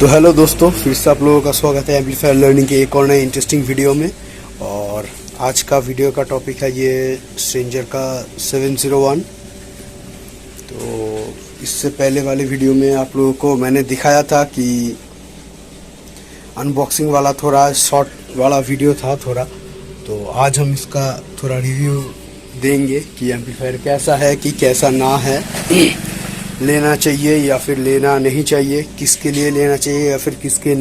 तो हेलो दोस्तों, फिर से आप लोगों का स्वागत है एम्पलीफायर लर्निंग के एक और नए इंटरेस्टिंग वीडियो में। और आज का वीडियो का टॉपिक है ये स्ट्रेंजर का 701। तो इससे पहले वाले वीडियो में आप लोगों को मैंने दिखाया था कि अनबॉक्सिंग वाला थोड़ा शॉर्ट वाला वीडियो था थोड़ा। तो आज हम इसका थोड़ा रिव्यू देंगे कि एम्पलीफायर कैसा है कि कैसा ना है, लेना चाहिए या फिर लेना नहीं चाहिए, किसके लिए लेना चाहिए या फिर किसके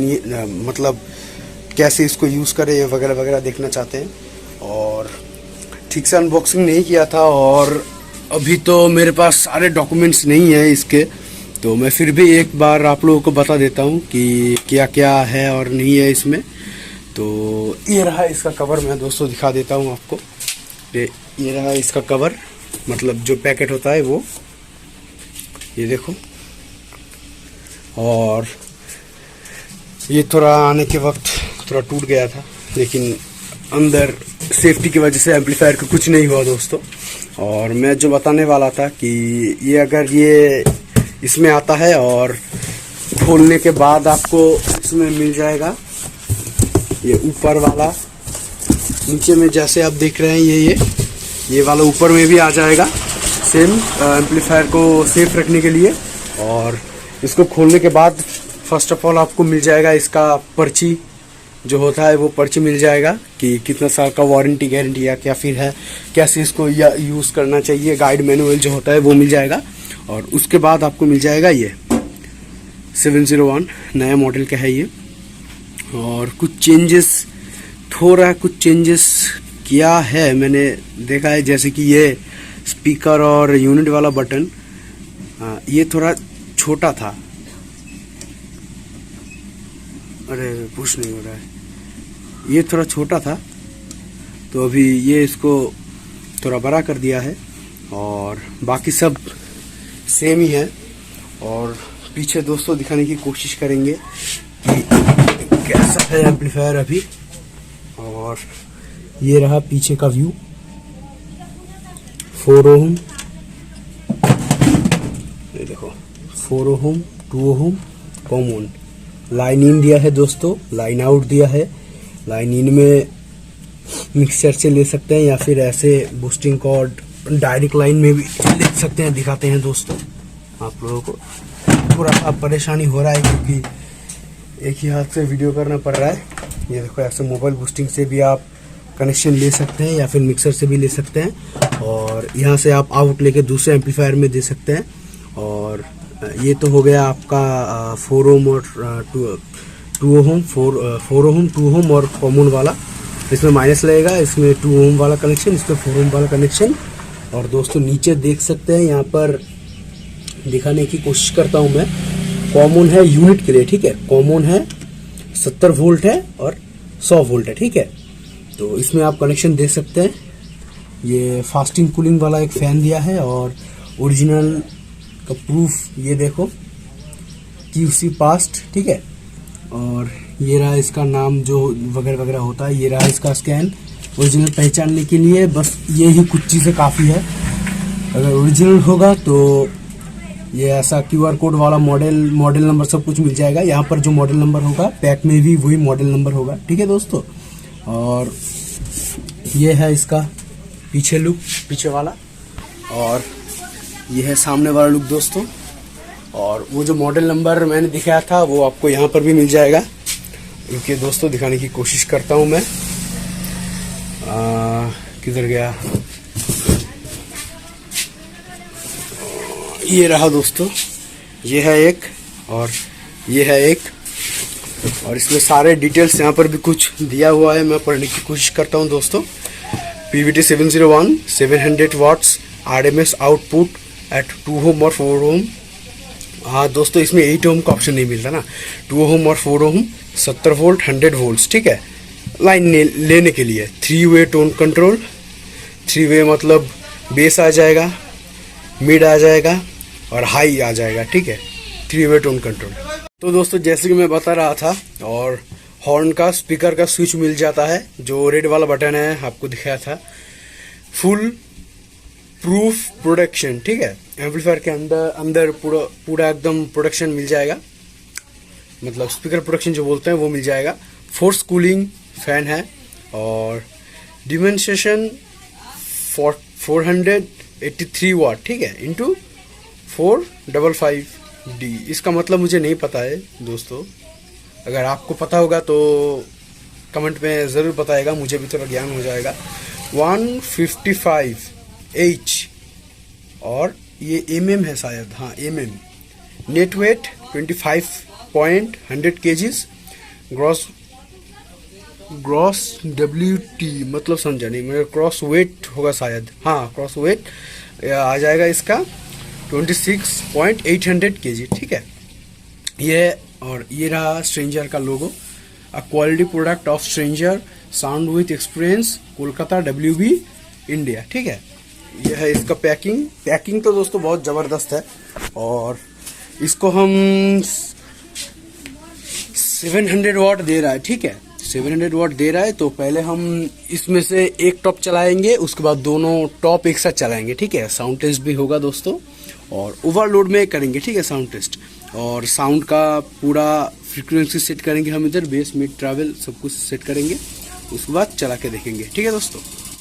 मतलब कैसे इसको यूज़ करें ये वगैरह वगैरह देखना चाहते हैं। और ठीक से अनबॉक्सिंग नहीं किया था और अभी तो मेरे पास सारे डॉक्यूमेंट्स नहीं है इसके, तो मैं फिर भी एक बार आप लोगों को बता देता हूँ कि क्या क्या है और नहीं है इसमें। तो ये रहा इसका कवर, मैं दोस्तों दिखा देता हूँ आपको। ये रहा इसका कवर, मतलब जो पैकेट होता है वो, ये देखो। और ये थोड़ा आने के वक्त थोड़ा टूट गया था, लेकिन अंदर सेफ्टी की वजह से एम्पलीफायर को कुछ नहीं हुआ दोस्तों। और मैं जो बताने वाला था कि ये अगर ये इसमें आता है और खोलने के बाद आपको इसमें मिल जाएगा ये ऊपर वाला, नीचे में जैसे आप देख रहे हैं ये वाला ऊपर में भी आ जाएगा सेम एम्पलीफायर को सेफ रखने के लिए। और इसको खोलने के बाद फर्स्ट ऑफ ऑल आपको मिल जाएगा इसका पर्ची जो होता है, वो पर्ची मिल जाएगा कि कितना साल का वारंटी गारंटी या क्या फिर है, कैसे इसको यूज़ करना चाहिए, गाइड मैनुअल जो होता है वो मिल जाएगा। और उसके बाद आपको मिल जाएगा ये 701 नया मॉडल का है ये। और कुछ चेंजेस किया है मैंने देखा है, जैसे कि ये स्पीकर और यूनिट वाला बटन ये थोड़ा छोटा था। अरे पुश नहीं हो रहा है, ये थोड़ा छोटा था, तो अभी ये इसको थोड़ा बड़ा कर दिया है। और बाकी सब सेम ही है। और पीछे दोस्तों दिखाने की कोशिश करेंगे कि कैसा है एम्पलीफायर अभी। और ये रहा पीछे का व्यू, 4 ओम, ये देखो 4 ओम, 2 ओम कॉमन। लाइन इन दिया है दोस्तों, लाइन आउट दिया है। लाइन इन में मिक्सर से ले सकते हैं या फिर ऐसे बूस्टिंग कॉर्ड डायरेक्ट लाइन में भी ले सकते हैं। दिखाते हैं दोस्तों आप लोगों को। थोड़ा सा परेशानी हो रहा है क्योंकि एक ही हाथ से वीडियो करना पड़ रहा है। ये देखो ऐसे मोबाइल बूस्टिंग से भी आप कनेक्शन ले सकते हैं या फिर मिक्सर से भी ले सकते हैं। और यहाँ से आप आउट लेके दूसरे एम्पलीफायर में दे सकते हैं। और ये तो हो गया आपका 4 ओम और 2 ओम, 4 ओम 2 ओम और कॉमन वाला। इसमें माइनस लगेगा, इसमें 2 ओम वाला कनेक्शन, इसमें 4 ओम वाला कनेक्शन। और दोस्तों नीचे देख सकते हैं, यहाँ पर दिखाने की कोशिश करता हूँ मैं। कॉमन है यूनिट के लिए, ठीक है। कॉमन है 70 वोल्ट है और 100 वोल्ट है, ठीक है। तो इसमें आप कनेक्शन दे सकते हैं। ये फास्टिंग कूलिंग वाला एक फ़ैन दिया है। और ओरिजिनल का प्रूफ ये देखो, QC पास्ट, ठीक है। और ये रहा इसका नाम जो वगैरह वगैरह होता है। ये रहा इसका स्कैन, ओरिजिनल पहचानने के लिए बस ये ही कुछ चीज़ें काफ़ी है। अगर ओरिजिनल होगा तो ये ऐसा QR कोड वाला मॉडल नंबर सब कुछ मिल जाएगा। यहाँ पर जो मॉडल नंबर होगा पैक में भी वही मॉडल नंबर होगा, ठीक है दोस्तों। और ये है इसका पीछे लुक, पीछे वाला। और ये है सामने वाला लुक दोस्तों। और वो जो मॉडल नंबर मैंने दिखाया था वो आपको यहाँ पर भी मिल जाएगा। क्योंकि दोस्तों दिखाने की कोशिश करता हूँ मैं। किधर गया, ये रहा दोस्तों, ये है एक और ये है एक। और इसमें सारे डिटेल्स यहाँ पर भी कुछ दिया हुआ है, मैं पढ़ने की कोशिश करता हूँ दोस्तों। PVT 701 700 watts RMS output at 2 ohm और 4 ओम। हाँ दोस्तों, इसमें 8 ओम का ऑप्शन नहीं मिलता ना। 2 ओम और 4 ओम 70 वोल्ट 100 वोल्ट्स, ठीक है। लाइन लेने के लिए 3 वे टोन कंट्रोल। 3 वे मतलब बेस आ जाएगा, मिड आ जाएगा और हाई आ जाएगा, ठीक है। 3 वे टोन कंट्रोल। तो दोस्तों जैसे कि मैं बता रहा था, और हॉर्न का स्पीकर का स्विच मिल जाता है, जो रेड वाला बटन है आपको दिखाया था। फुल प्रूफ प्रोडक्शन, ठीक है। एम्पलीफायर के अंदर पूरा एकदम प्रोडक्शन मिल जाएगा। मतलब स्पीकर प्रोटेक्शन जो बोलते हैं वो मिल जाएगा। फोर्स कूलिंग फैन है और डिमेंसेशन 483 वाट, ठीक है, इंटू 455D। इसका मतलब मुझे नहीं पता है दोस्तों, अगर आपको पता होगा तो कमेंट में ज़रूर बताएगा, मुझे भी थोड़ा ज्ञान हो जाएगा। 155H और ये mm है शायद, हाँ mm। Net weight 25.100 kgs। Gross WT मतलब समझा नहीं, मेरा क्रॉस वेट होगा शायद, हाँ क्रॉस वेट आ जाएगा इसका 26.800 kg, ठीक है। ये और ये रहा स्ट्रेंजर का logo, a quality product of stranger, sound with experience, Kolkata WB India, ठीक है। यह है इसका पैकिंग तो दोस्तों बहुत ज़बरदस्त है। और इसको हम 700 वाट दे रहा है, ठीक है, 700 वाट दे रहा है। तो पहले हम इसमें से एक टॉप चलाएंगे, उसके बाद दोनों टॉप एक साथ चलाएंगे, ठीक है। साउंड टेस्ट भी होगा दोस्तों और ओवरलोड में करेंगे, ठीक है, साउंड टेस्ट। और साउंड का पूरा फ्रीक्वेंसी सेट करेंगे हम इधर, बेस मिड ट्रैवल सब कुछ सेट करेंगे, उसके बाद चला के देखेंगे, ठीक है दोस्तों।